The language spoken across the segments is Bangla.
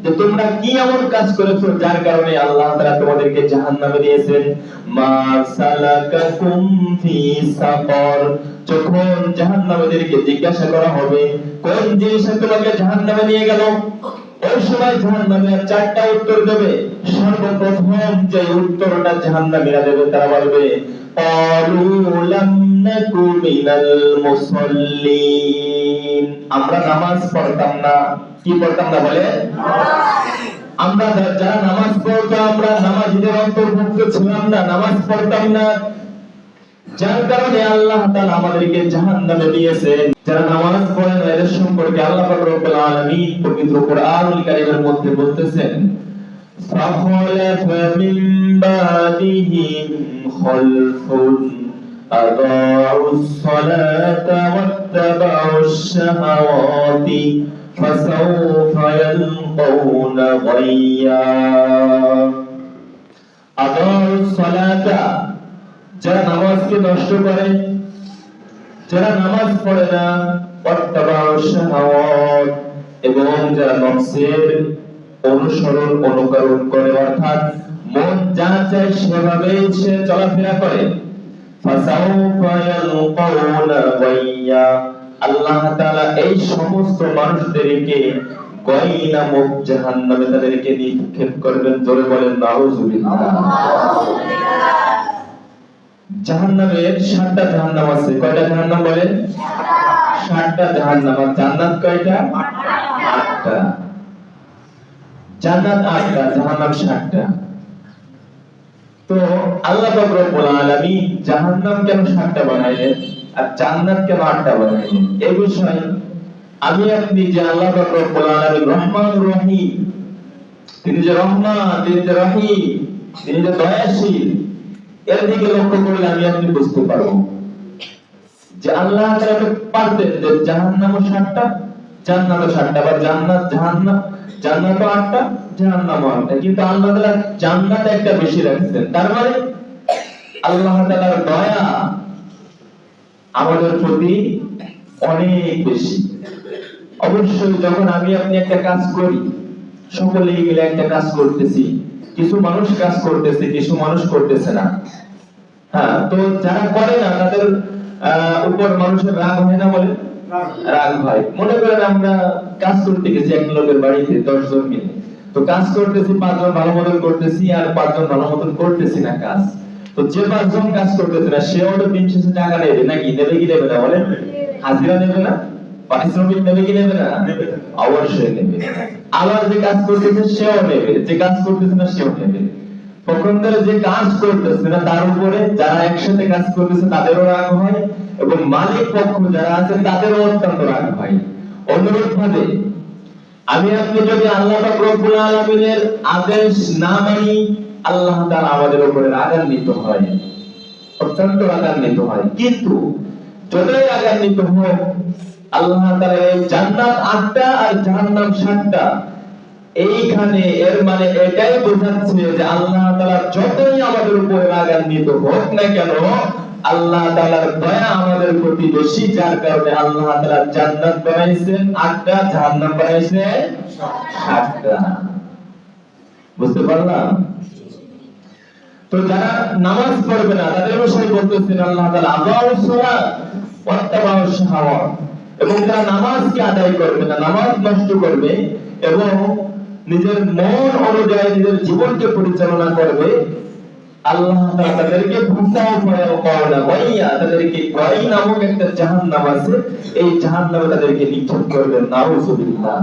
যে তোমরা কি এমন কাজ করেছো যার কারণে আল্লাহ তাআলা তোমাদেরকে জাহান্নামে দিয়েছেন। মা সালাকাকুম ফি সাকর, যখন জাহান্নামীদেরকে জিজ্ঞাসা করা হবে কোন জিনিসে তোমাকে জাহান্নামে নিয়ে গেল, ওই সময় জাহান্নামীরা চারটা উত্তর দেবে। সর্বপ্রথম যে উত্তরটা জাহান্নামীরা দেবে তারা বলবে ক্বালু লাম নাকু মিনাল মুসাল্লিন, আমরা নামাজ পড়তাম না। কি পড়তাম না বলে? আমরা যারা নামাজ পড়তাম, আমরা নামাজীদের অন্তর্ভুক্ত ছিলাম না, নামাজ পড়তাম না, যার কারণে আল্লাহ তাআলা আমাদেরকে জাহান্নামে দিয়েছেন। যারা নামাজ পড়ে না এদের সম্পর্কে আল্লাহ পাক রব্বুল আলামিন পবিত্র কোরআনুল কারীমের মধ্যে বলতেছেন ফাখলাফা মিন বাদিহিম খালফুন আদাউস সালাতা ওয়াত্তাবাউশ শাহাওয়াতি ফাসাউফা ইয়ালকাউনা গায়্যা। আদাউস সালাতা, যারা নামাজকে নষ্ট করে, যারা নামাজ পড়ে না, ওয়াত্তাবাউশ শাহাওয়াত, এবং যারা নফসের অনুসরণ অনুকরণ করে, অর্থাৎ মন যা চায় সেভাবে সে চলাফেরা করে, ফাসাউফা ইয়ালকাউনা গায়্যা, আল্লাহ তাআলা এই সমস্ত মানুষদেরকে গায় নামক জাহান্নামে তাদেরকে নিক্ষেপ করবেন। জোরে বলেন নাউযুবিল্লাহ। জাহান্নামের 7টা জাহান্নাম আছে। কয়টা জাহান্নাম বলেন? 7টা জাহান্নাম। আর জান্নাত কয়টা? 8টা। জান্নাত 8টা, জাহান্নাম 7টা। তো আল্লাহ পাক রব্বুল আলামিন জাহান্নাম কেন 7টা বানাইলেন আর জান্নাত কেন 8টা বানাইলেন, এই বিষয়ে আমি আপনি যে আল্লাহ পাক রব্বুল আলামিন রহমানুর রহিম, তিনি যে রহমান, তিনি যে রহিম, তিনি যে দয়াশীল, এর দিকে লক্ষ্য করলে আমি আপনি বুঝতে পারবো যে আল্লাহ তাআলা পারতেন যে জাহান্নামও 7টা, জান্নাতও 7টা, বা জান্নাত জাহান্নাম, জান্নাতও 8টা, জাহান্নামও 8টা, কিন্তু আল্লাহ তাআলা জান্নাত একটা বেশি রাখছেন। তার মানে আল্লাহ তাআলার দয়া আমাদের প্রতি অনেক বেশি। অবশ্যই যখন আমি আপনি একটা কাজ করি, সকলেই মিলে একটা কাজ করতেছি, কিছু মানুষ কাজ করতেছে, কিছু মানুষ করতেছে না। হ্যাঁ, তো যারা করে না তাদের উপর মানুষের রাগ হয় না? বলে রাগ হয়। মনে করেন আমরা কাজ করতে গেছি এক লোকের বাড়িতে 10 জন মিলে, তো কাজ করতেছি, 5 জন ভালো মতন করতেছি আর 5 জন ভালো মতন করতেছি না কাজ। তো যে 5 জন কাজ করতেছে না সে ওটা দিন শেষে টাকা নেবে নাকি? নেবে কি নেবে না? বলে হাজিরা নেবে না? পারিশ্রমিক নেবে কি নেবে না? অবশ্যই নেবে। আবার যে কাজ করতেছে সেও নেবে, যে কাজ করতেছে না সেও নেবে। পক্ষান্তরে যে কাজ করতেছে না তার উপরে যারা একসাথে কাজ করতেছে তাদেরও রাগ হয়, এবং মালিক পক্ষ যারা আছে তাদেরও অত্যন্ত রাগ হয়। অনুরূপভাবে আমি আপনি যদি আল্লাহ পাক রব্বুল আলামিনের আদেশ না মানি, আল্লাহ তাআলা আমাদের উপরে রাগান্বিত হয়, অত্যন্ত রাগান্বিত হয়। কিন্তু যতই রাগান্বিত হোক, আল্লাহ তাআলা এই জান্নাত 8টা আর জাহান্নাম 7টা, এইখানে এর মানে এটাই বোঝাচ্ছে যে আল্লাহ তাআলা যতই আমাদের উপরে রাগান্বিত হোক না কেন, আল্লাহ তাআলার দয়া আমাদের প্রতি বেশি, যার কারণে আল্লাহ তাআলা জান্নাত বানাইছেন 8টা, জাহান্নাম বানাইছেন 7টা। বুঝতে পারলাম? তো যারা নামাজ পড়বে না তাদের বিষয়ে বলতেছেন আল্লাহ তাআলা আদাউস সালাত ওয়াত্তাবাউশ শাহাওয়াত, এবং যারা নামাজকে আদায় করবে না, নামাজ নষ্ট করবে এবং নিজের মন অনুযায়ী নিজের জীবনকে পরিচালনা করবে, আল্লাহ তাআলা তাদেরকে তাদেরকে গায় নামক একটা জাহান্নাম আছে, এই জাহান্নামে তাদেরকে নিক্ষেপ করবেন। নাউযুবিল্লাহ।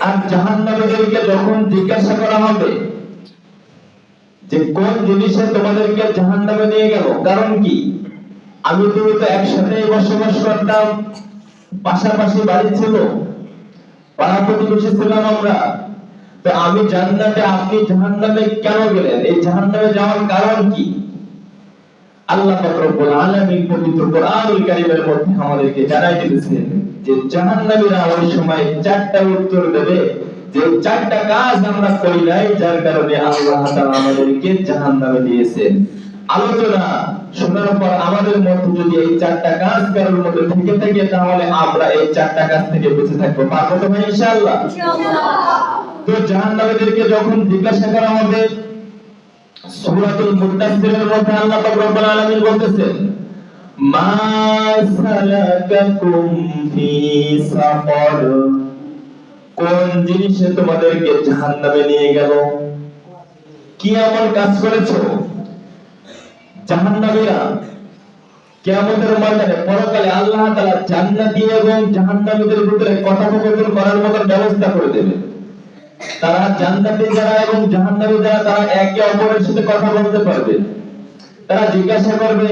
আর জাহান্নামীদেরকে যখন জিজ্ঞাসা করা হবে যে কোন জিনিসে তোমাদেরকে জাহান্নামে নিয়ে গেল, কারণ কি? আমি তুমি তো একসাথেই বসবাস করতাম, পাশাপাশি বাড়ি ছিল, পাড়া প্রতিবেশী ছিলাম আমরা, তো আমি জান্নাতে আপনি জাহান্নামে কেন গেলেন? এই জাহান্নামে যাওয়ার কারণ কি? আল্লাহ পাক রব্বুল আলামিন পবিত্র কোরআনুল কারীমের মধ্যে আমাদেরকে জানাই দিয়েছেন যে জাহান্নামীরা ওই সময় 4টা উত্তর দেবে যে 4টা কাজ আমরা করি নাই, যার কারণে আল্লাহ তাআলা আমাদেরকে জাহান্নামে দিয়েছেন। আলোচনা শোনার পর আমাদের মধ্যে যদি এই 4টা কাজ কারোর মধ্যে থেকে থাকে, তাহলে আমরা এই 4টা কাজ থেকে বেঁচে থাকবো। পারবো তো ভাই ইনশাআল্লাহ? ইনশাআল্লাহ। তো জাহান্নামীদেরকে যখন জিজ্ঞাসা করা হবে, সূরাতুল মুদাথথিরের মধ্যে আল্লাহ পাক রব্বুল আলামিন বলতেছেন, মা সালাকাকুম ফি সাকর, কোন জিনিসে তোমাদেরকে জাহান্নামে নিয়ে গেল? কি এমন কাজ করেছো? জাহান্নামীরা কিয়ামতের ময়দানে পরকালে আল্লাহ তাআলা জান্নাতি এবং জাহান্নামীদের ভিতরে কথোপকথন করার মতো ব্যবস্থা করে দেবে। তারা জান্নাতি যারা এবং জাহান্নামী যারা, তারা একে অপরের সাথে কথা বলতে পারবে। তারা জিজ্ঞাসা করবে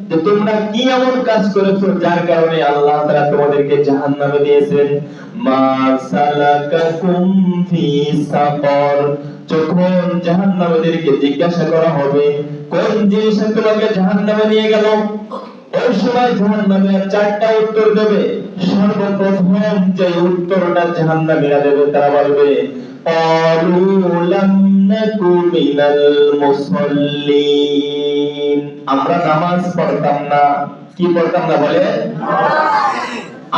যে তোমরা কি এমন কাজ করেছো যার কারণে আল্লাহ তাআলা তোমাদেরকে জাহান্নামে দিয়েছেন। মা সালাকাকুম ফি সাকর, যখন জাহান্নামীদেরকে জিজ্ঞাসা করা হবে কোন জিনিসে তোমাকে জাহান্নামে নিয়ে গেল, ওই সময় জাহান্নামীরা চারটা উত্তর দেবে। সর্বপ্রথম যে উত্তরটা জাহান্নামীরা দেবে, তারা বলবে ক্বালু লাম নাকু মিনাল মুসাল্লিন, আমরা নামাজ পড়তাম না। কি পড়তাম না বলে?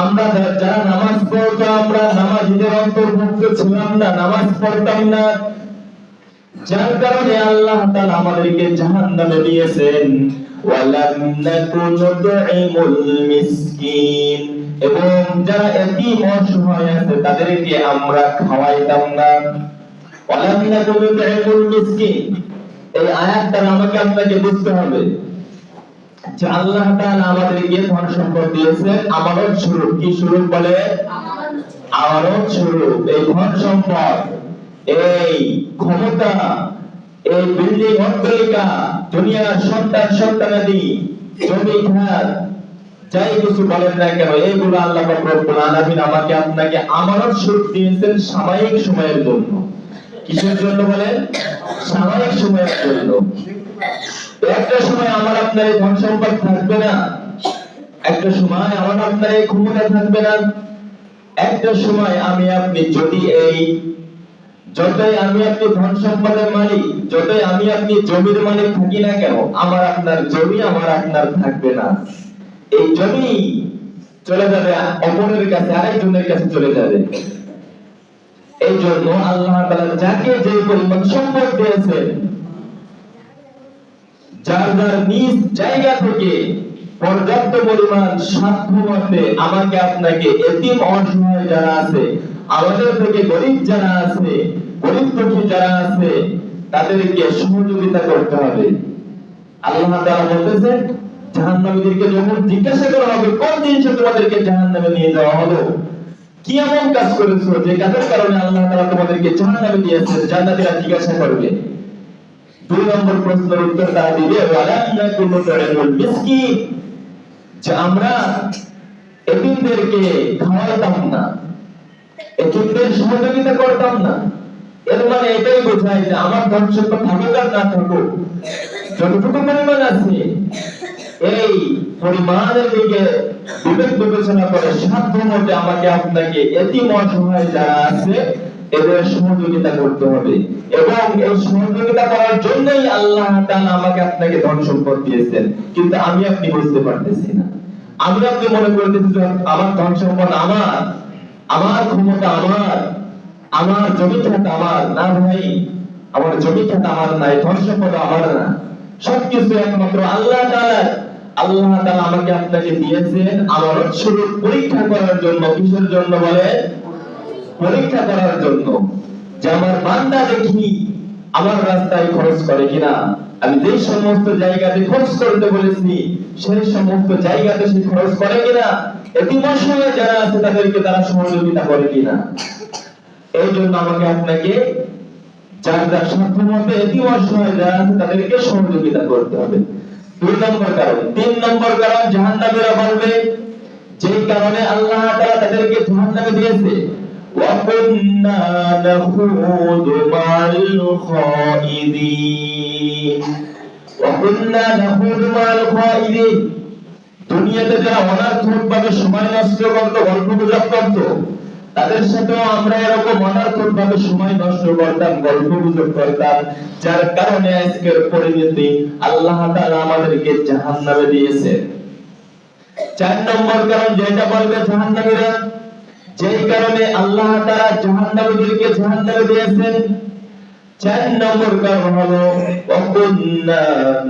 আমরা যারা নামাজ পড়তো, আমরা নামাজীদের অন্তর্ভুক্ত ছিলাম না, নামাজ পড়তাম না, যার কারণে আল্লাহ তাআলা আমাদেরকে জাহান্নামে দিয়েছেন। ওয়ালাম নাকু নুতঈমুল মিসকিন, এবং যারা এতিম অসহায় আছে তাদেরকে আমরা খাওয়াইতাম না। ওয়ালাম নাকু নুতঈমুল মিসকিন, এই আয়াতটা আমাকে আপনাকে বুঝতে হবে যে আল্লাহ তাআলা আমাদেরকে ধন সম্পদ দিয়েছেন আমানত স্বরূপ। কি স্বরূপ বলে? আমানত স্বরূপ। এই ধন সম্পদ, এই ক্ষমতা, এই বিল্ডিং অট্টালিকা, দুনিয়ার সন্তান সন্তানাদি, জমি ঘাট, যাই কিছু বলেন না কেন, এইগুলো আল্লাহ পাক রব্বুল আলামিন আমাকে আপনাকে আমানত স্বরূপ দিয়েছেন সাময়িক সময়ের জন্য। কিসের জন্য বলেন? সাময়িক সময়ের জন্য। একটা সময় আমার আপনার এই ধন সম্পদ থাকবে না, একটা সময় আমার আপনার এই ক্ষমতা থাকবে না, একটা সময় আমি আপনি যদি এই যতই আমি আপনি ধন সম্পদের মালিক, যতই আমি আপনি জমির মালিক থাকি না কেন, আমার আপনার জমি আমার আপনার থাকবে না। এই জমি চলে যাবে অপরের কাছে, আরেকজনের কাছে চলে যাবে। এই জন্য আল্লাহ তাআলা যাকে যে পরিমাণ সম্পদ দিয়েছেন, যার যার নিজ জায়গা থেকে পর্যাপ্ত পরিমাণ সাধ্যমতে আমাকে আপনাকে এতিম অসহায় যারা আছে, আমাদের থেকে গরিব যারা আছে, গরিব দুঃখী যারা আছে, তাদেরকে সহযোগিতা করতে হবে। আল্লাহ তাআলা বলতেছেন, জাহান্নামীদেরকে যখন জিজ্ঞাসা করা হবে কোন জিনিসে তোমাদেরকে জাহান্নামে নিয়ে যাওয়া হলো, কি এমন কাজ করেছো যে কাজের কারণে আল্লাহ তাআলা তোমাদেরকে জাহান্নামে দিয়েছেন, জান্নাতীরা জিজ্ঞাসা করবে। দুই নম্বর প্রশ্নের উত্তর তারা দিবে ওয়ালাম নাকু নুতঈমুল মিসকিন, যে আমরা এতিমদেরকে খাওয়াইতাম না, এতিমদের সহযোগিতা করতাম না। এর মানে এটাই বোঝায় যে আমার ধন সম্পদ থাকুক আর না থাকুক, যতটুকু পরিমাণ আছে এই পরিমাণের দিকে বিবেক বিবেচনা করে সাধ্যমতে আমাকে আপনাকে এতিম অসহায় যারা আছে এদের সহযোগিতা করতে হবে। এবং এই সহযোগিতা করার জন্যই আল্লাহ তাআলা আমাকে আপনাকে ধন সম্পদ দিয়েছেন, কিন্তু আমি আপনি বুঝতে পারতেছি না। আমি আপনি মনে করতেছি যে আমার ধন সম্পদ আমার, আমার ক্ষমতা আমার, আমার জমি ক্ষেত আমার। না ভাই, আমার জমি ক্ষেত আমার নাই, ধন সম্পদ আমার না, সবকিছু একমাত্র আল্লাহ তাআলার। আল্লাহ তাআলা আমাকে আপনাকে দিয়েছেন আমানত স্বরূপ পরীক্ষা করার জন্য। কিসের জন্য বলে? পরীক্ষা করার জন্য, যে আমার বান্দা দেখি আমার রাস্তায় খরচ করে কিনা, আমি যে সমস্ত জায়গাতে খরচ করতে বলেছি সেই সমস্ত জায়গাতে সে খরচ করে কিনা, এতিম অসহায় যারা আছে তাদেরকে তারা সহযোগিতা করে কিনা। এই জন্য আমাকে আপনাকে যার যার সাধ্যমতে এতিম অসহায় যারা আছে তাদেরকে সহযোগিতা করতে হবে। দুই নম্বর কারণ। তিন নম্বর কারণ, জাহান্নামীরা বলবে যে কারণে আল্লাহ তাআলা তাদেরকে জাহান্নামে দিয়েছে, ওয়া কুন্না নাখুদু মা'আল খাইদিন, ওয়া কুন্না নাখুদু মা'আল খাইদিন, দুনিয়াতে যারা অনার্থকভাবে সময় নষ্ট করত, গল্পগুজব করত, তাদের সাথেও আমরা এরকম অনার্থকভাবে সময় নষ্ট করতাম, গল্পগুজব করতাম, যার কারণে আজকের পরিণতি আল্লাহ তাআলা আমাদেরকে জাহান্নামে দিয়েছে। চার নম্বর কারণ যেটা বলবে জাহান্নামীরা, যেই কারণে আল্লাহ তাআলা জাহান্নামীদেরকে জাহান্নামে দিয়েছেন। 4 নম্বর কারণ হলো ওয়াকুন্না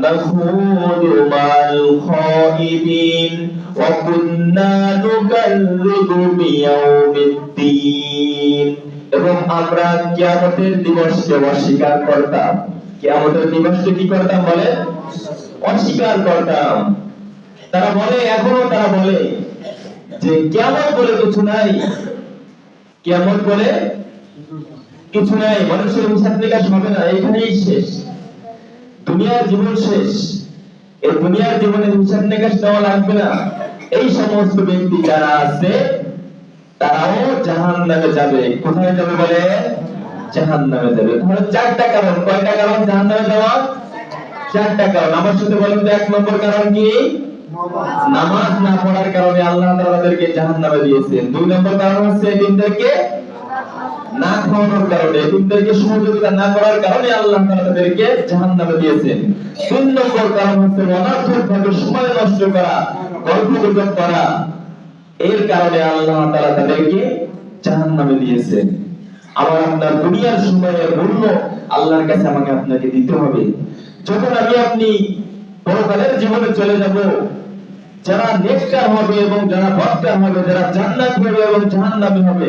নাখুদু মাল খাইদিন ওয়াকুন্না নুকাল্লিবু বিয়াউমিদ্দিন, এবং আমরা কিয়ামতের দিবসকে অস্বীকার করতাম। কিয়ামতের দিবসকে কি করতাম বলে? অস্বীকার করতাম। তারা বলে, এখনো তারা বলে যে কিয়ামত বলে কিছু নাই, কিয়ামত বলে কিছু নাই, মানুষের হিসাব নিকাশ হবে না, এখানেই শেষ, দুনিয়ার জীবন শেষ, এই দুনিয়ার জীবনের হিসাব নিকাশ দেওয়া লাগবে না। এই সমস্ত ব্যক্তি যারা আছে তারাও জাহান্নামে যাবে। কোথায় যাবে বলে? জাহান্নামে যাবে। তাহলে 4টা কারণ। কয়টা কারণ জাহান্নামে যাওয়ার? 4টা কারণ। আমার সাথে বলেন তো 1 নম্বর কারণ কি? নামাজ না পড়ার কারণে আল্লাহ তাআলা তাদেরকে জাহান্নামে দিয়েছেন। 2 নম্বর কারণ হচ্ছে এতিমদেরকে না খাওয়ানোর কারণে, এতিমদেরকে সহযোগিতা না করার কারণে আল্লাহ তাআলা তাদেরকে জাহান্নামে দিয়েছেন। 3 নম্বর কারণ হচ্ছে অনর্থকভাবে সময় নষ্ট করা, গল্পগুজব করা, এর কারণে আল্লাহ তাআলা তাদেরকে জাহান্নামে দিয়েছেন। আমার আপনার দুনিয়ার সময়ের মূল্য আল্লাহর কাছে আমাকে আপনাকে দিতে হবে। যখন আমি আপনি পরকালের জীবনে চলে যাব, যারা নেককার হবে এবং যারা বদকার হবে, যারা জান্নাত হবে এবং জাহান্নামী হবে,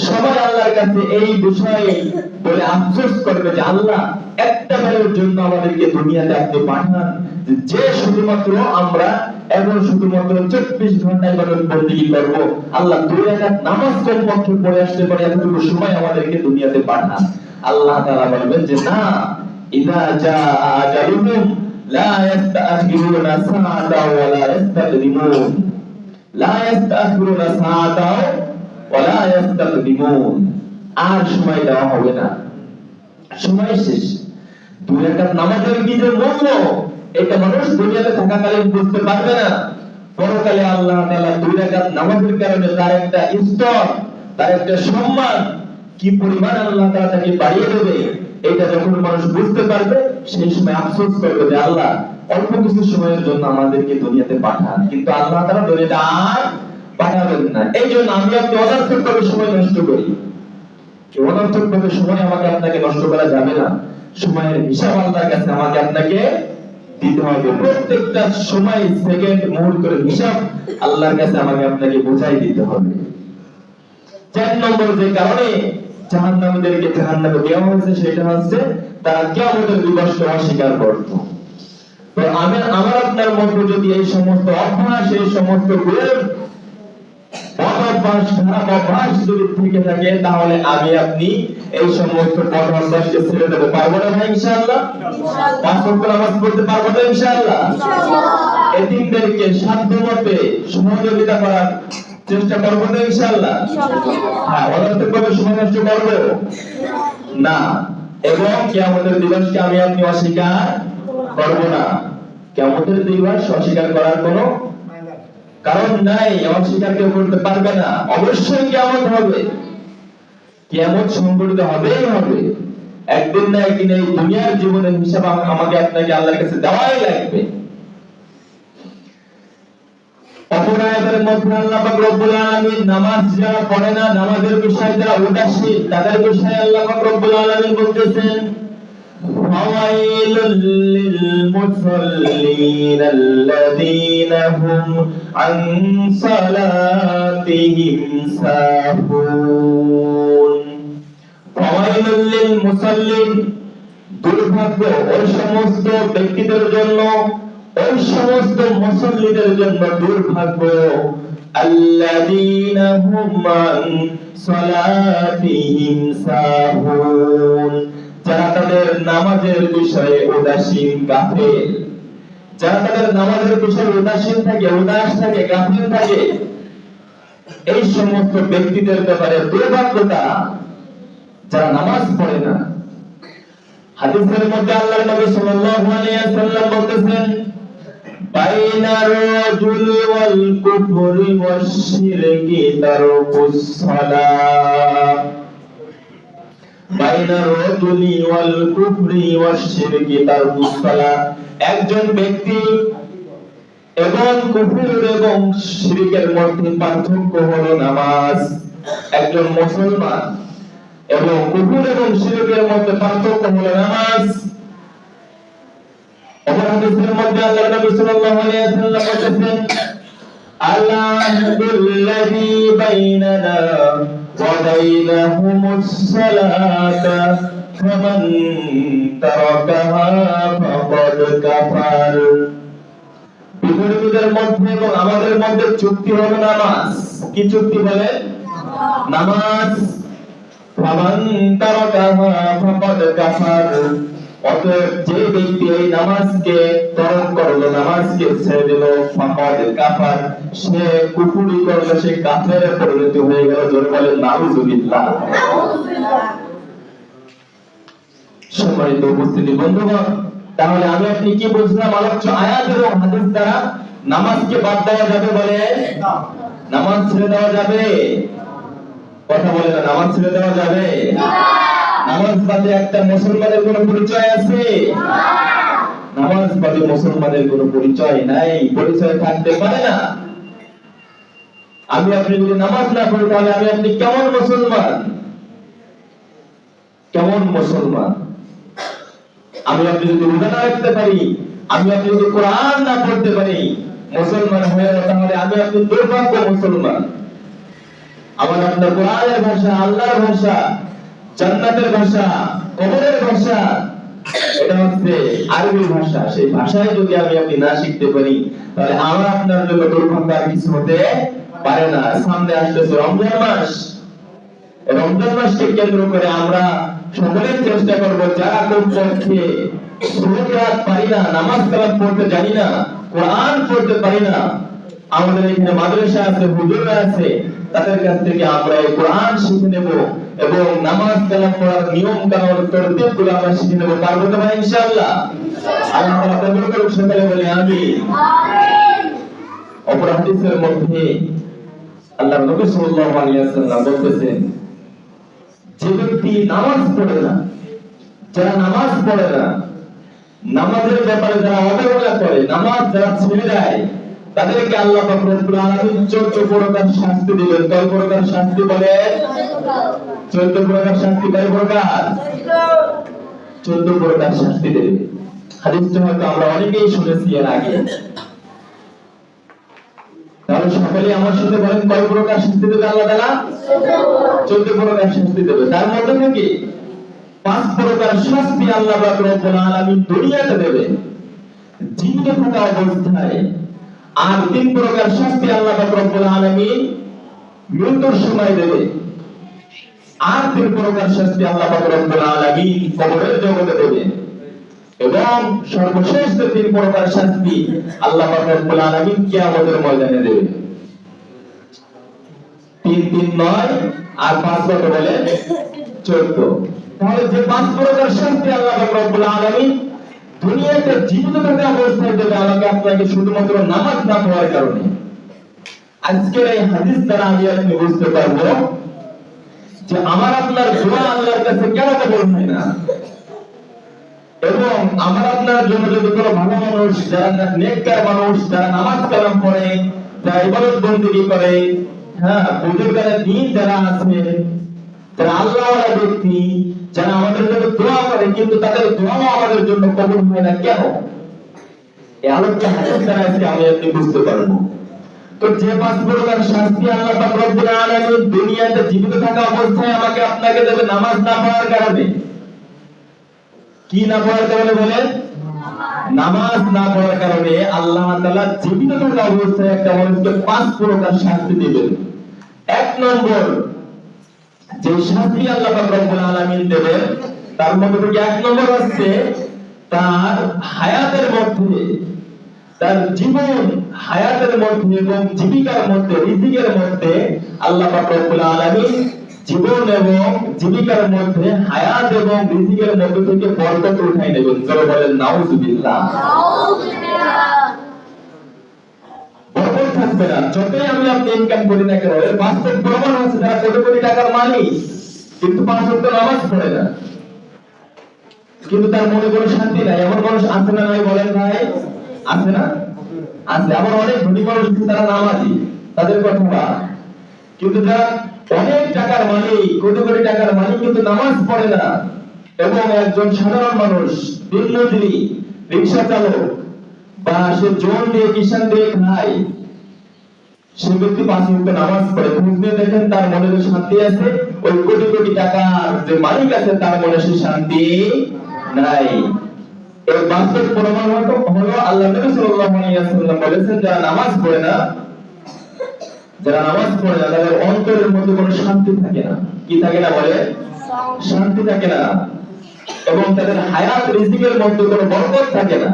সবাই আল্লাহর কাছে এই বিষয়ে বলে আফসোস করবে যে আল্লাহ একটা বারের জন্য আমাদেরকে দুনিয়াতে আপনি পাঠান, যে শুধুমাত্র আমরা এখন শুধুমাত্র 24 ঘন্টা ইবাদত বন্দেগী করব। আল্লাহ 2 রাকাত নামাজ কমপক্ষে পড়ে আসতে পারে, এতটুকু সময় আমাদেরকে দুনিয়াতে পাঠান। আল্লাহ তাআলা বলবেন যে না, ইযা জাআ আজালুহুম লা ইস্তাখিরুনা সাআতাও ওয়া লা ইস্তাকদিমুন, লা ইস্তাখিরুনা সাআতাও ওয়া লা ইস্তাকদিমুন। আর সময় দেওয়া হবে না, সময় শেষ। 2 রাকাত নামাজের কি যে মূল্য, এটা মানুষ দুনিয়াতে থাকাকালীন বুঝতে পারবে না। পরকালে আল্লাহ তাআলা 2 রাকাত নামাজের কারণে তার একটা স্তর, তার একটা সম্মান কি পরিমাণ আল্লাহ তাআলা তাকে বাড়িয়ে দেবে, এটা যখন মানুষ বুঝতে পারবে, সেই সময় আফসোস করবে যে আল্লাহ অল্প কিছু সময়ের জন্য আমাদেরকে দুনিয়াতে পাঠান, কিন্তু আল্লাহ তাআলা দুনিয়াতে আর পাঠাবেন না। এই জন্য আমি আপনি অনর্থকভাবে সময় নষ্ট করি। অনর্থকভাবে সময় আমাকে আপনাকে নষ্ট করা যাবে না। সময়ের হিসাব আল্লাহর কাছে আমাকে আপনাকে দিতে হবে। প্রত্যেকটা সময়, সেকেন্ড, মুহূর্তের হিসাব আল্লাহর কাছে আমাকে আপনাকে বোঝাই দিতে হবে। 4 নম্বর যে কারণে জাহান্নামীদেরকে জাহান্নামে দেওয়া হয়েছে, সেটা হচ্ছে তারা কিয়ামতের দিবসকে অস্বীকার করত। তো আমার আপনার মধ্যে যদি এই সমস্ত অভ্যাস, এই সমস্ত গুণের অভ্যাস, খারাপ অভ্যাস যদি থেকে থাকে, তাহলে আমি আপনি এই সমস্ত অভ্যাসকে ছেড়ে দেবো। পারবো না ভাই? ইনশাআল্লাহ। 5 ওয়াক্ত নামাজ পড়তে পারবো না? ইনশাআল্লাহ। এতিমদেরকে সাধ্যমতে সহযোগিতা করার চেষ্টা করবো না? ইনশাআল্লাহ। হ্যাঁ, অনর্থকভাবে সময় নষ্ট করবো না, এবং কিয়ামতের দিবসকে আমি আপনি অস্বীকার করবো না। কিয়ামতের দিবস অস্বীকার করার কোনো কারণ নাই, অস্বীকার কেউ করতে পারবে না। অবশ্যই কিয়ামত হবে, কিয়ামত সংঘটিত হবেই হবে। একদিন না একদিন এই দুনিয়ার জীবনের হিসাব আমাকে আপনাকে আল্লাহর কাছে দেওয়াই লাগবে। অপর আয়াতের মধ্যে আল্লাহ পাক রব্বুল আলামিন নামাজ যারা পড়ে না, নামাজের বিষয়ে যারা উদাসীন, তাদের বিষয়ে আল্লাহ পাক রব্বুল আলামিন বলতেছেন, ফাওয়াইলুল লিল মুসাল্লিন আল্লাযীনা হুম আন সালাতিহিম সাহুন। ফাওয়াইলুল লিল মুসাল্লিন, দুর্ভাগ্য ওই সমস্ত ব্যক্তিদের জন্য, ওই সমস্ত মুসল্লিদের জন্য দুর্ভাগ্য, আল্লাযীনা হুম আন সালাতিহিম সাহুন, যারা তাদের নামাজের বিষয়ে উদাসীন, গাফিল। যারা তাদের নামাজের বিষয়ে উদাসীন থাকে, উদাস থাকে, গাফিল থাকে, এই সমস্ত ব্যক্তিদের ব্যাপারে দুর্ভাগ্য তারা, যারা নামাজ পড়ে না। হাদিসের মধ্যে আল্লাহর নবী সাল্লাল্লাহু আলাইহি ওয়াসাল্লাম বলতেছেন, বাইনার রাজুলি ওয়াল কুফরি ওয়াশ শিরকি তারকুস সালাহ। বাইনার রাজুলি ওয়াল কুফরি ওয়াশ শিরকি তারকুস সালাহ, একজন ব্যক্তি এবং কুফর এবং শিরকের মধ্যে পার্থক্য হলো নামাজ। একজন মুসলমান এবং কুফর এবং শিরকের মধ্যে পার্থক্য হলো নামাজ। অপর হাদিসের মধ্যে আল্লাহর নবী সাল্লাল্লাহু আলাইহি ওয়াসাল্লাম বলেছেন, আল্লাহুল্লাযী বাইনানা ওয়া বাইনাহুমুস সালাতা ফামান তারাকাহা ফাকাদ কাফার। বিধর্মীদের মধ্যে এবং আমাদের মধ্যে চুক্তি হলো নামাজ। কি চুক্তি বলে? নামাজ। ফামান তারাকাহা ফাকাদ কাফার। অতএব যে ব্যক্তি এই নামাজকে ত্যাগ করলো, নামাজকে ছেড়ে দিল, ফাকাদ কাফার, সে কুফরি করলো, সে কাফেরে পরিণত হয়ে গেল। জোরে বলেন নাউযুবিল্লাহ। সম্মানিত উপস্থিতি বন্ধুগণ, তাহলে আমি আপনি কি বুঝলাম আলোচ্য আয়াত এবং হাদিস দ্বারা? নামাজকে বাদ দেওয়া যাবে বলে? নামাজ ছেড়ে দেওয়া যাবে? কথা বলে না, নামাজ ছেড়ে দেওয়া যাবে? নামাজ বাদে একটা মুসলমানের কোনো পরিচয় আছে? নামাজ বাদে মুসলমানের কোনো পরিচয় নাই, পরিচয় থাকতে পারে না। আমি আপনি যদি নামাজ না পড়ি তাহলে আমি আপনি কেমন মুসলমান? কেমন মুসলমান? আমি আপনি যদি রোজা না রাখতে পারি, আমি আপনি যদি কোরআন না পড়তে পারি মুসলমান হয়ে, তাহলে আমি আপনি দুর্ভাগ্য মুসলমান। আমার আপনার কোরআনের ভাষা, আল্লাহর ভাষা, জান্নাতের ভাষা, কবরের ভাষা, এটা হচ্ছে আরবি ভাষা। সেই ভাষায় যদি আমি আপনি না শিখতে পারি তাহলে আমার আপনার জন্য দুর্ভাগ্য আর কিছু হতে পারে না। সামনে আসতেছে রমজান মাস। রমজান মাসকে কেন্দ্র করে আমরা সকলেই চেষ্টা করব, যারা কমপক্ষে সূরা পারি না, নামাজ কালাম পড়তে জানি না, কোরআন পড়তে পারি না, আমাদের এখানে মাদ্রাসা আছে, হুজুররা আছে, তাদের কাছ থেকে আমরা এই কোরআন শিখে নেব এবং নামাজ কালাম পড়ার নিয়ম কানুন তরতিবগুলো আমরা শিখে নেব। পারবো তো ভাই ইনশাআল্লাহ? আল্লাহ তাআলা কবুল করুন। সকলে বলি আমিন। অপর হাদিসের মধ্যে আল্লাহর নবী সাল্লাল্লাহু আলাইহি ওয়াসাল্লাম বলতেছেন, যে ব্যক্তি নামাজ পড়ে না, যারা নামাজ পড়ে না, নামাজের ব্যাপারে যারা অবহেলা করে, নামাজ যারা ছেড়ে দেয়, তাদেরকে আল্লাহ পাক রব্বুল আলামিন 14 প্রকার শাস্তি দিবেন। কয় প্রকার শাস্তি বলে? 14 প্রকার শাস্তি। কয় প্রকার? 14 প্রকার শাস্তি দেবে। হাদিসটা হয়তো আমরা অনেকেই শুনেছি এর আগে। তাহলে সকলে আমার সাথে বলেন, কয় প্রকার শাস্তি দেবে আল্লাহ তাআলা? 14 প্রকার শাস্তি দেবে। তার মধ্যে থেকে 5 প্রকার শাস্তি আল্লাহ পাক রব্বুল আলামিন দুনিয়াতে দেবে জীবিত থাকা অবস্থায়, আর 3 প্রকার শাস্তি আল্লাহ পাক রব্বুল আলামিন মৃত্যুর সময় দেবে, আর 3 প্রকার শাস্তি আল্লাহ পাক রব্বুল আলামিন কবরের জগতে দেবে, এবং সর্বশেষ যে 3 প্রকার শাস্তি আল্লাহ পাক রব্বুল আলামিন কিয়ামতের ময়দানে দেবে। 3 3 9 আর 5 কত বলে? 14। তাহলে যে 5 প্রকার শাস্তি আল্লাহ পাক রব্বুল আলামিন দুনিয়াতে জীবিত থাকা অবস্থায় দেবে আমাকে আপনাকে, শুধুমাত্র নামাজ না পড়ার কারণে। আজকের এই হাদিস দ্বারা আমি আপনি বুঝতে পারবো যে আমার আপনার দোয়া আল্লাহর কাছে কেন কবুল হয় না, এবং আমার আপনার জন্য যদি কোনো ভালো মানুষ, যারা নেককার মানুষ, যারা নামাজ কালাম পড়ে, যারা ইবাদত বন্দেগী করে, হ্যাঁ, বুজুর্গানের দিন যারা আছে, যারা আল্লাহওয়ালা ব্যক্তি, যারা আমাদের জন্য দোয়া করে, কিন্তু তাদের দোয়াও আমাদের জন্য কবুল হয় না কেন? এই আলোচ্য হাদিস দ্বারা আজকে আমি আপনি বুঝতে পারবো। তো যে 5 প্রকার শাস্তি আল্লাহ পাক রব্বুল আলামিন দুনিয়াতে জীবিত থাকা অবস্থায় আমাকে আপনাকে দেবে নামাজ না পড়ার কারণে। কি না পড়ার কারণে বলেন? নামাজ না পড়ার কারণে আল্লাহ তাআলা জীবিত থাকা অবস্থায় একটা মানুষকে 5 প্রকার শাস্তি দিবেন। 1 নম্বর যে শাস্তি আল্লাহ পাক রব্বুল আলামিন দেবেন, তার মধ্যে থেকে 1 নম্বর হচ্ছে তার হায়াতের মধ্যে, তার জীবন হায়াতের মধ্যে এবং জীবিকার মধ্যে, রিজিকের মধ্যে আল্লাহ পাক রব্বুল আলামিন জীবন এবং জীবিকার মধ্যে, হায়াত এবং রিজিকের মধ্যে থেকে বরকত উঠাই নেবেন। জোরে বলেন নাউযুবিল্লাহ। বরকত থাকবে না। যতই আমি আপনি ইনকাম করি না কেন, এর বাস্তব প্রমাণ হচ্ছে যারা কোটি কোটি টাকার মালিক কিন্তু 5 ওয়াক্ত নামাজ পড়ে না, কিন্তু তার মনে কোনো শান্তি নাই। এমন মানুষ আছে না নাই বলেন ভাই? আছে না? আছে। আবার অনেক ধনী মানুষ কিন্তু তারা নামাজি, তাদের কথা, কিন্তু যারা অনেক টাকার মালিক, কোটি কোটি টাকার মালিক, কিন্তু নামাজ পড়ে না। এবং একজন সাধারণ মানুষ, দিনমজুরি, রিক্সা চালক, বা সে জোন দিয়ে কিষান দিয়ে খায়, সে ব্যক্তি 5 ওয়াক্ত নামাজ পড়ে, খোঁজ নিয়ে দেখেন তার মনে যে শান্তি আছে, ওই কোটি কোটি টাকার যে মালিক আছে তার মনে সে শান্তি নাই। এর বাস্তব প্রমাণ হলো আল্লাহ নবী সাল্লাল্লাহু আলাইহি ওয়াসাল্লাম বলেছেন, যারা নামাজ পড়ে না, তাদের অন্তরের মধ্যে কোনো শান্তি থাকে না। কি থাকে না বলে? শান্তি থাকে না। এবং তাদের হায়াত রিজিকের মধ্যে কোনো বরকত থাকে না।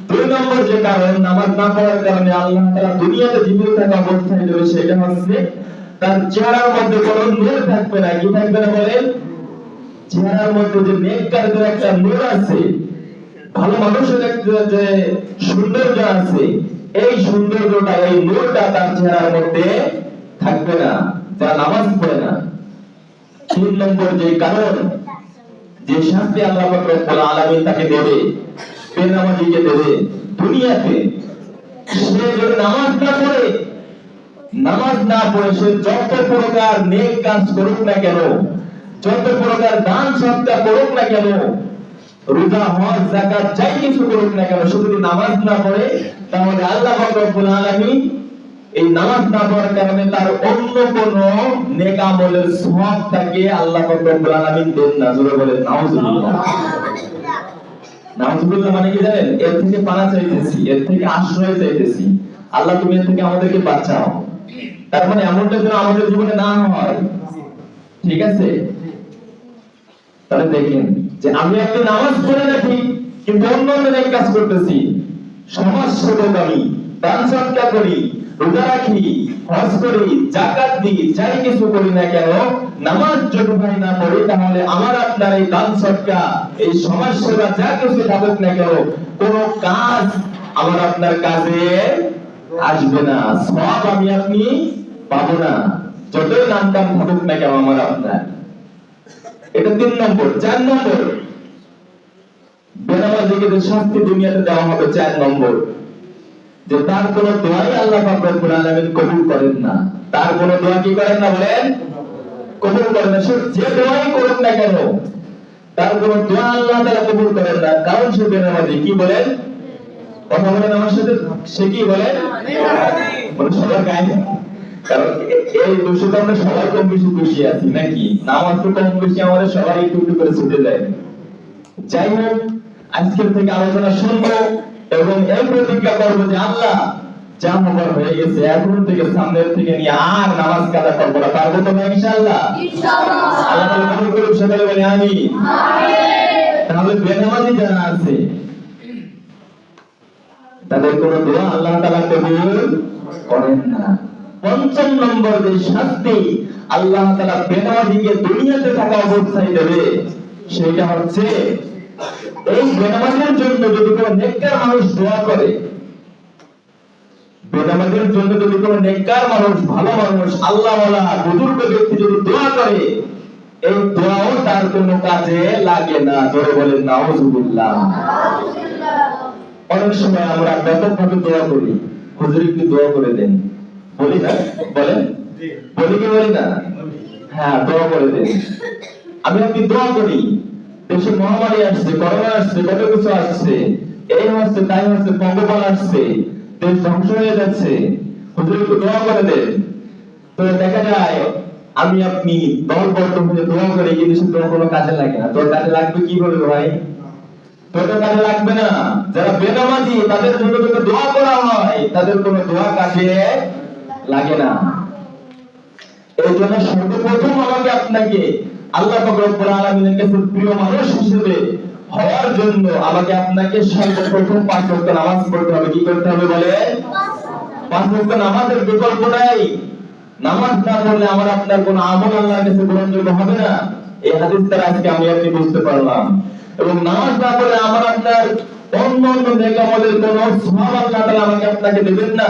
2 নম্বর যে কারণ, নামাজ না পড়ার কারণে আল্লাহ তাআলা দুনিয়াতে জীবিত থাকা অবস্থায় যদি সেটা হচ্ছে তার চেহারার মধ্যে কোনো নূর থাকবে না। কি থাকবে না বলেন? চেহারার মধ্যে যে নেককারদের একটা নূর আছে, ভালো মানুষের একটা যে সৌন্দর্য আছে, এই সৌন্দর্যটা, এই নূরটা তার চেহারার মধ্যে থাকবে না, যারা নামাজ পড়ে না। 3 নম্বর যে কারণ, যে শাস্তি আল্লাহ পাক রব্বুল আলামিন তাকে দেবে, বেনামাজিকে দেবে দুনিয়াতে, সে যদি নামাজ না পড়ে সে যত প্রকার নেক কাজ করুক না কেন, যত প্রকার দান সদকা করুক না কেন, রোজা হজ যাকাত যাই কিছু করুক না কেন, সে যদি নামাজ না পড়ে, তাহলে আল্লাহ পাক রব্বুল আলামিন এই নামাজ না পড়ার কারণে তার অন্য কোন নেক আমলের সওয়াব তাকে আল্লাহ পাক রব্বুল আলামিন দেন না। জোরে বলেন নাউজুবিল্লাহ। নাউজুবিল্লাহ মানে কি জানেন? এর থেকে পানা চাইতেছি, এর থেকে আশ্রয় চাইতেছি, আল্লাহ তুমি এর থেকে আমাদেরকে বাঁচাও। তার মানে এমনটা যেন আমাদের জীবনে না হয়। ঠিক আছে? তাহলে দেখেন যে আমি একটা নামাজ পড়ে না ঠিক, কিন্তু অন্য নেক কাজ করতেছি, সমাজ সেবক আমি, দান সদকা করি, রোজা রাখি, হজ করি, যাকাত দিই, যাই কিছু করি না কেন, নামাজ যদি ভাই না পড়ি, তাহলে আমার আপনার এই দান সদকা, এই সমাজ সেবা যা কিছু থাকুক না কেন, কোন কাজ আমার আপনার কাজে আসবে না, সওয়াব আমি আপনি পাবো না, যতই নাম দাম থাকুক না কেন আমার আপনার। এটা 3 নম্বর। 4 নম্বর, বেনামাজিকে যে শাস্তি দুনিয়াতে দেওয়া হবে, 4 নম্বর, যে তার কোন দোয়াই আল্লাহ পাক রব্বুল আলামিন কবুল করেন না। তার কোন দোয়া কি করেন না বলেন? কবুল করেন না। সে যে দোয়াই করুক না কেন, তার কোন দোয়া আল্লাহ তাআলা কবুল করেন না, কারণ সে বেনামাজি। কি বলেন? কথা বলেন আমার সাথে। সে কি বলেন? মানে সবার গায়ে, কারণ এই দোষে তো আমরা সবাই কম বেশি দোষী আছি নাকি? নামাজ তো কম বেশি আমাদের সবাই একটু একটু করে ছুটে যায়। যাই হোক, আজকের থেকে আলোচনা শুনবো এবং এই প্রতিজ্ঞা করবো যে আল্লাহ যা হবার হয়ে গেছে, এখন থেকে সামনের থেকে নিয়ে আর নামাজ কাজা করবো না। পারবো তো ইনশাআল্লাহ? আল্লাহ কবুল করুন, সকলে বলে আমিন। তাহলে বেনামাজি যারা আছে তাদের কোন দোয়া আল্লাহ তাআলা কবুল করেন না। 5 নম্বর যে শাস্তি আল্লাহ তাআলা বেনামাজিকে দুনিয়াতে থাকা অবস্থায় দেবে, সেটা হচ্ছে এই বেনামাজির জন্য যদি কোনো নেককার মানুষ দোয়া করে, বেনামাজির জন্য যদি কোনো নেককার মানুষ, ভালো মানুষ, আল্লাহওয়ালা বুজুর্গ ব্যক্তি যদি দোয়া করে, এই দোয়াও তার কোনো কাজে লাগে না। জোরে বলেন নাউজুবিল্লাহ। অনেক সময় আমরা ব্যাপকভাবে দোয়া করি, হুজুর একটু দোয়া করে দেন, বলি না? বলেন, বলি কি বলি না? হ্যাঁ, দোয়া করে দেন। আমি আপনি দোয়া করি, দেশে মহামারী আসছে, করোনা আসছে, কত কিছু আসছে, এই হচ্ছে তাই হচ্ছে, পঙ্গপাল আসছে, দেশ ধ্বংস হয়ে যাচ্ছে, হুজুর একটু দোয়া করে দেন। তো দেখা যায় আমি আপনি দলবদ্ধ হয়ে দোয়া করি, কিন্তু সে দোয়া কোনো কাজে লাগে না। তোর কাজে লাগবে কি বলবে ভাই? তোর কাজে লাগবে না। যারা বেনামাজি তাদের জন্য যদি দোয়া করা হয়, তাদের কোনো দোয়া কাজে লাগে না। এই জন্য সর্বপ্রথম আমাকে আপনাকে আল্লাহ পাক রব্বুল আলামিনের কাছে প্রিয় মানুষ হিসেবে হওয়ার জন্য আমাকে আপনাকে সর্বপ্রথম 5 ওয়াক্ত নামাজ পড়তে হবে। কি করতে হবে বলে? 5 ওয়াক্ত নামাজের বিকল্প নাই। নামাজ না পড়লে আমার আপনার কোনো আমল আল্লাহর কাছে গ্রহণযোগ্য হবে না। এই হাদিস দ্বারা আজকে আমি আপনি বুঝতে পারলাম। এবং নামাজ না পড়লে আমার আপনার অন্য নেক আমলের কোনো সওয়াব আল্লাহ তাআলা আমাকে আপনাকে দেবেন না।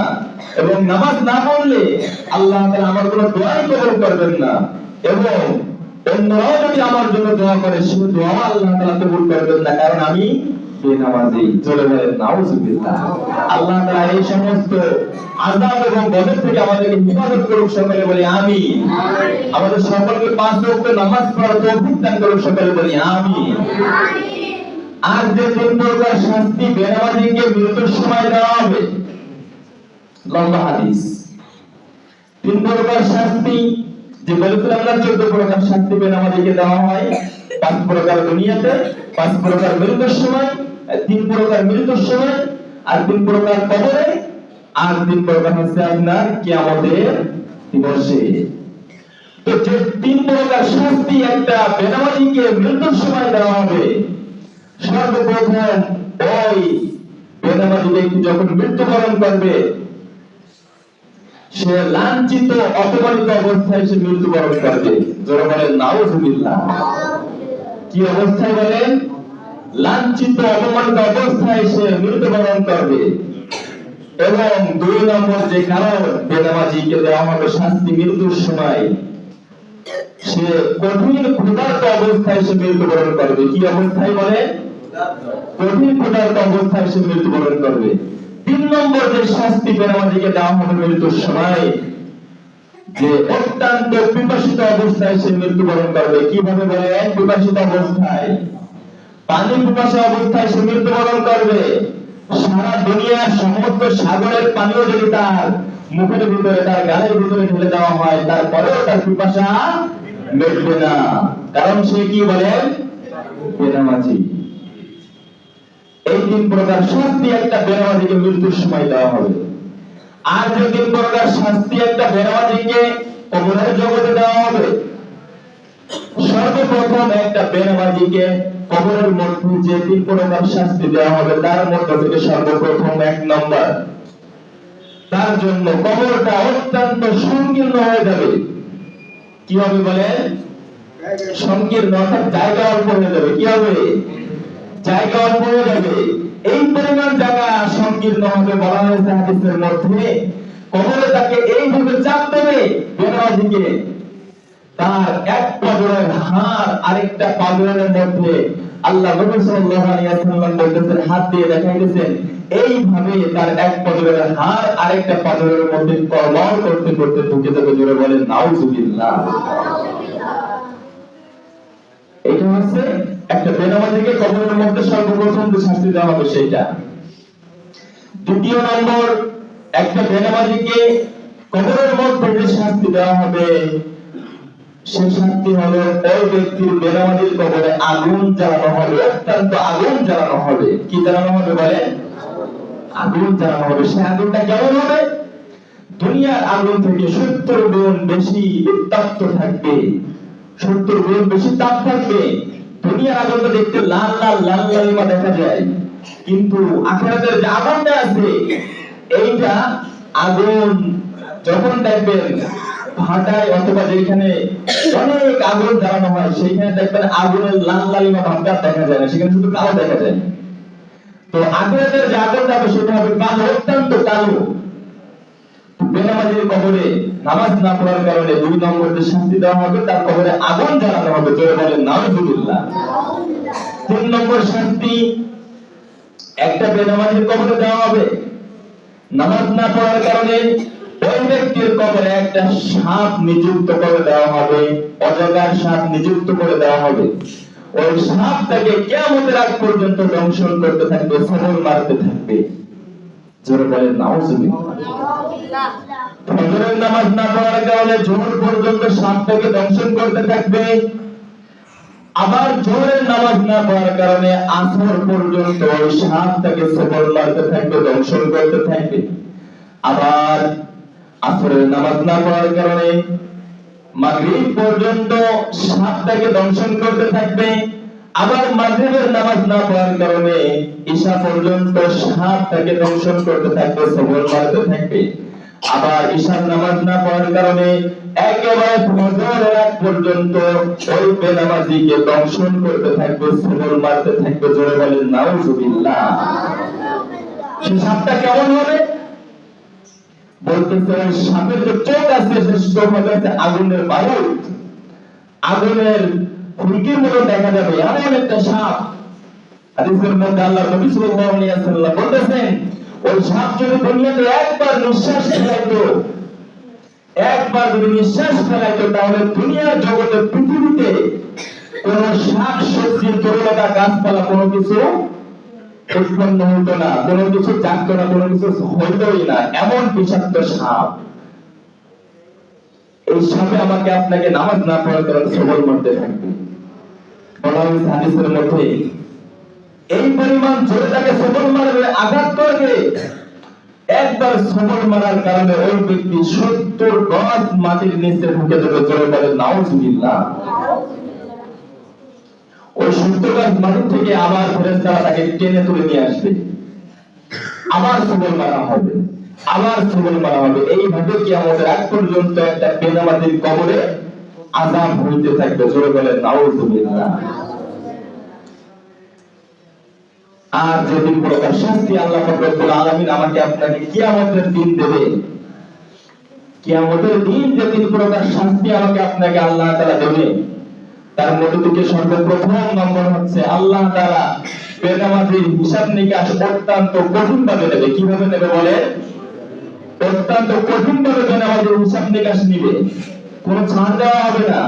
এবং নামাজ না পড়লে আল্লাহ তাআলা আমার কোনো দোয়াই কবুল করবেন না। এবং অন্যরাও যদি আমার জন্য দোয়া করে, সে দোয়া আল্লাহ তাআলা কবুল করবেন না, কারণ আমি বেনামাজি। চলে বলেন নাউজুবিল্লাহ। আল্লাহ তাআলা এই সমস্ত আযাব এবং গজব থেকে আমাদেরকে হেফাজত করুক, সকলে বলি আমিন। আমাদের সকলকে 5 ওয়াক্ত নামাজ পড়ার তৌফিক দান করুক, সকলে বলি আমিন। আর যে 3 প্রকার শাস্তি বেনামাজিকে মৃত্যুর সময় দেওয়া হবে, লম্বা হাদিস। 3 প্রকার শাস্তি যে বলেছিলাম না, 14 প্রকার শাস্তি বেনামাজিকে দেওয়া হয়। 5 প্রকার দুনিয়াতে, 5 প্রকার মৃত্যুর সময়, 3 প্রকার মৃত্যুর সময়, আর 3 প্রকার কবরে, আর 3 প্রকার হচ্ছে আপনার কিয়ামতের দিবসে। তো যে 3 প্রকার শাস্তি একটা বেনামাজিকে মৃত্যুর সময় দেওয়া হবে, সর্বপ্রথম ওই বেনামাজি ব্যক্তি যখন মৃত্যুবরণ করবে, সে লাঞ্ছিত অপমানিত অবস্থায় সে মৃত্যুবরণ করবে। যারা বলেন নাউজুবিল্লাহ। কি অবস্থায় বলেন? লাঞ্ছিত অপমানিত অবস্থায় সে মৃত্যুবরণ করবে। এবং 2 নম্বর যে কারণ বেনামাজিকে দেওয়া হবে শাস্তি মৃত্যুর সময়, সে কঠিন ক্ষুধার্ত অবস্থায় সে মৃত্যুবরণ করবে। কি অবস্থায় বলে? কঠিন ক্ষুধার্ত অবস্থায় সে মৃত্যুবরণ করবে। 3 নম্বর যে শাস্তি বেনামাজিকে দেওয়া হবে মৃত্যুর সময়, যে অত্যন্ত পিপাসিত অবস্থায় সে মৃত্যুবরণ করবে। কিভাবে বলে? পিপাসিত অবস্থায়, পানি পিপাসা অবস্থায় সে মৃত্যুবরণ করবে। সারা দুনিয়ার সমস্ত সাগরের পানিও যদি তার মুখের ভিতরে, তার গালের ভিতরে ঢেলে দেওয়া হয়, তারপরেও তার পিপাসা মিটবে না। কারণ সে কি বলেন? বেনামাজি। এই 3 প্রকার শাস্তি একটা বেনামাজিকে মৃত্যুর সময় দেওয়া হবে। আর যে 3 প্রকার শাস্তি একটা বেনামাজিকে কবরের জগতে দেওয়া হবে, সর্বপ্রথম একটা বেনামাজিকে কবরের মধ্যে যে 3 প্রকার শাস্তি দেওয়া হবে, তার মধ্যে থেকে সর্বপ্রথম 1 নম্বর, তার জন্য কবরটা অত্যন্ত সংকীর্ণ হয়ে যাবে। কি হবে বলেন? সংকীর্ণ, অর্থাৎ জায়গা অল্প হয়ে যাবে। কি হবে? জায়গা অল্প হয়ে যাবে। এই পরিমাণ জায়গা সংকীর্ণ হবে, বলা হয়েছে হাদিসের মধ্যে, কবরে তাকে এইভাবে চাপ দেবে বেনামাজিকে, তার এক পাজরের হাড় আরেকটা পাজরের মধ্যে, আল্লাহ নবী সাল্লাল্লাহু আলাইহি ওয়াসাল্লাম বলতেছেন, হাত দিয়ে দেখাইতেছেন, এইভাবে তার এক পাজরের হাড় আরেকটা পাজরের মধ্যে কলমল করতে করতে ঢুকে যাবে। জোরে বলেন নাউজুবিল্লাহ। এটা হচ্ছে একটা বেনামাজিকে কবরের মধ্যে সর্বপ্রথম যে শাস্তি দেওয়া হবে সেটা। 2 নম্বর, একটা বেনামাজিকে কবরের মধ্যে যে শাস্তি দেওয়া হবে, সে শাস্তি হলো ওই ব্যক্তির বেনামাজির কবরে আগুন জ্বালানো হবে, অত্যন্ত আগুন জ্বালানো হবে। কি জ্বালানো হবে বলে? আগুন জ্বালানো হবে। সে আগুনটা কেমন হবে? দুনিয়ার আগুন থেকে 70 গুণ বেশি উত্তপ্ত থাকবে, 70 গুণ বেশি তাপ থাকবে। দুনিয়ার আগুনটা দেখতে লাল লাল লাল লালিমা দেখা যায়, কিন্তু আখিরাতের যে আগুনটা আছে, এইটা আগুন যখন দেখবেন ভাটায় অথবা যেখানে অনেক আগুন জ্বালানো হয়, সেইখানে দেখবেন আগুনের লাল লালিমা ভাবটা দেখা যায় না, সেখানে শুধু কালো দেখা যায়। তো আখিরাতের যে আগুন যাবে সেটা হবে কালো, অত্যন্ত কালো। বেনামাজির কবরে নামাজ না পড়ার কারণে 2 নম্বর যে শাস্তি দেওয়া হবে, তার কবরে আগুন জ্বালানো হবে। জোরে বলেন নাউজুবিল্লাহ। 3 নম্বর শাস্তি একটা বেনামাজির কবরে দেওয়া হবে, নামাজ না পড়ার কারণে ওই ব্যক্তির কবরে একটা সাপ নিযুক্ত করে দেওয়া হবে, অজগর সাপ নিযুক্ত করে দেওয়া হবে। ওই সাপটাকে কিয়ামতের আগ পর্যন্ত দংশন করতে থাকবে, সবল মারতে থাকবে। জোরে বলেন নাউজুবিল্লাহ। ফজরের নামাজ না পড়ার কারণে জোহর পর্যন্ত সাপটাকে দংশন করতে থাকবে। আবার জোহরের নামাজ না পড়ার কারণে আসর পর্যন্ত ওই সাপটাকে সবল মারতে থাকবে, দংশন করতে থাকবে। আবার আসরের নামাজ না পড়ার কারণে মাগরিব পর্যন্ত সাপটাকে দংশন করতে থাকবে। আবার মাগরিবের নামাজ না পড়ার কারণে ঈশা পর্যন্ত সাপটাকে দংশন করতে থাকবে, সবল মারতে থাকবে। আবার ঈশার নামাজ না পড়ার কারণে একেবারে ফজরের আগ পর্যন্ত ওই বেনামাজিকে দংশন করতে থাকবে, সবল মারতে থাকবে। জোরে বলেন নাউজুবিল্লাহ। সেই সাপটা কেমন হবে? বলতেছে ওই সাপের যে চোখ আছে, সে চোখ হবে আগুনের বারুদ, আগুনের ফুলকির মতো দেখা যাবে, এমন একটা সাপ। হাদিসের মধ্যে আল্লাহ নবী সাল্লাল্লাহু আলাইহি ওয়াসাল্লাম বলেছেন, ওই সাপ যদি দুনিয়াতে একবার নিঃশ্বাস ফেলাইতো, একবার যদি নিঃশ্বাস ফেলাইতো, তাহলে দুনিয়ার জগতে, পৃথিবীতে কোন শাক সবজি, তরুলতা, গাছপালা কোনো কিছু উৎপন্ন হতো না, কোনো কিছু জাগতো না, কোনো কিছু হইতোই না। এমন বিষাক্ত সাপ। এই সাপে আমাকে আপনাকে নামাজ না পড়ার কারণে সবল মারতে থাকবে। বলা হয়েছে হাদিসের মধ্যে, এই পরিমাণ জোরে তাকে সবল মারবে, আঘাত করবে, একবার সবল মারার কারণে ওই ব্যক্তি 70 গজ মাটির নিচে ঢুকে যাবে। জোরে বলে নাউজুবিল্লাহ। ওই 70 গজ মাটি থেকে আবার ফেরেশতারা তাকে টেনে তুলে নিয়ে আসবে, আবার সবল মারা হবে, আবার সবল মারা হবে। এইভাবে কিয়ামতের আগ পর্যন্ত একটা বেনামাজির কবরে আযাব হইতে থাকবে। জোরে বলে নাউজুবিল্লাহ। আর যদি প্রকার শাস্তি আল্লাহ রাব্বুল আলামিন আমাকে আপনাকে কিয়ামতের দিন দেবে, কিয়ামতের দিন যে তিন প্রকার শাস্তি আমাকে আপনাকে আল্লাহ তাআলা দেবে, তার মধ্যে থেকে সর্বপ্রথম নম্বর হচ্ছে আল্লাহ তাআলা বেনামাজির হিসাব নিকাশ অত্যন্ত কঠিন ভাবে নেবে। কিভাবে নেবে বলে? অত্যন্ত কঠিন ভাবে বেনামাজির হিসাব নিকাশ নেবে, কোনো ছাড় দেওয়া হবে না।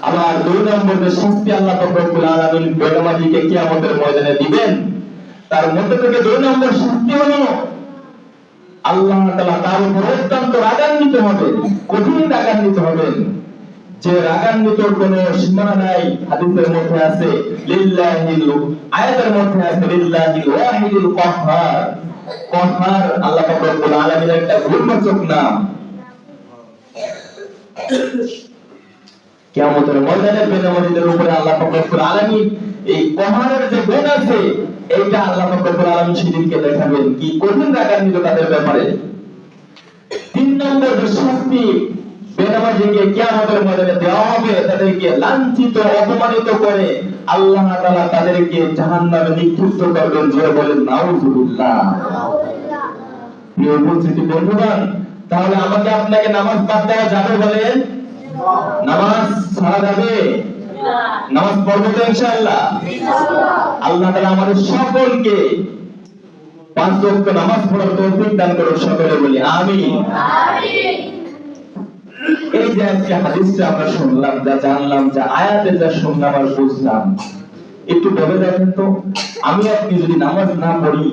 আবার 2 নম্বর যে শাস্তি আল্লাহ রাব্বুল আলামিন বেনামাজিকে কিয়ামতের ময়দানে দিবেন, তার মধ্যে থেকে 2 নম্বর শাস্তি হলো আল্লাহ তাআলা তার উপর অত্যন্ত রাগান্বিত হবেন, কঠিন রাগান্বিত হবেন, যে রাগান্বিত কোনো সীমানা নাই। হাদিসের মধ্যে আছে লিল্লাহিল, আয়াতের মধ্যে আছে লিল্লাহিল ওয়াহিদুল কাহ্হার। কাহ্হার আল্লাহ রাব্বুল আলামিনের একটা গুণবাচক নাম। কিয়ামতের ময়দানে বেনামাজিদের উপরে আল্লাহ রাব্বুল আলামিন এই কাহ্হারের যে গুণ আছে, এইটা আল্লাহ রাব্বুল আলামিন সেদিনকে দেখাবেন, কি কঠিন রাগান্বিত তাদের ব্যাপারে। 3 নম্বর যে শাস্তি বেনামাজিকে কিয়ামতের ময়দানে দেওয়া হবে, তাদেরকে লাঞ্ছিত, অপমানিত করে আল্লাহ তাআলা তাদেরকে জাহান্নামে নিক্ষিপ্ত করবেন। জোরে বলেন নাউজুবিল্লাহ। প্রিয় উপস্থিতি বন্ধুগণ, তাহলে আমাকে আপনাকে নামাজ বাদ দেওয়া যাবে বলেন? নামাজ ছাড়া যাবে? নামাজ পড়বো তো ইনশাআল্লাহ। আল্লাহ তাআলা আমাদের সকলকে 5 ওয়াক্ত নামাজ পড়ার তৌফিক দান করুন। সকলে বলি আমিন। এই যে আজকে হাদিসটা আমরা শুনলাম, যা জানলাম, যা আয়াতে যা শুনলাম আর বুঝলাম, একটু ভেবে দেখেন তো, আমি আপনি যদি নামাজ না পড়ি,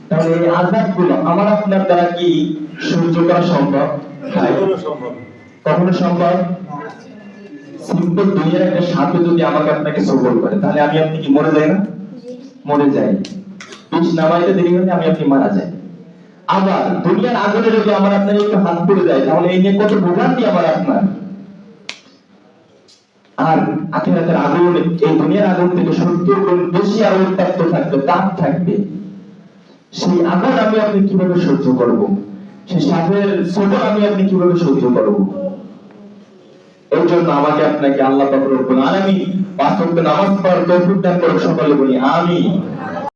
তাহলে এই আযাবগুলো আমার আপনার দ্বারা কি সহ্য করা সম্ভব? কখনো সম্ভব? সিম্পল দুনিয়ার একটা সাপে যদি আমাকে আপনাকে সবল করে, তাহলে আমি আপনি কি মরে যাই না? মরে যাই। বিষ নামাইতে দেরি হলে আমি আপনি মারা যাই। আবার দুনিয়ার আগুনে যদি আমার আপনার একটু হাত পড়ে যায়, তাহলে এই নিয়ে কত ভোগান্তি আমার আপনার। আর আখিরাতের আগুন, এই দুনিয়ার আগুন থেকে 70 গুণ বেশি আর উত্তপ্ত থাকবে, তাপ থাকবে। সেই আগুন আমি আপনি কিভাবে সহ্য করব? সেই সাপের সবল আমি আপনি কিভাবে সহ্য করব? এই জন্য আমাকে আপনাকে আল্লাহ পাক রব্বুল আলামিন 5 ওয়াক্ত নামাজ পড়ার তৌফিক দান করুন। সকলে বলি আমিন।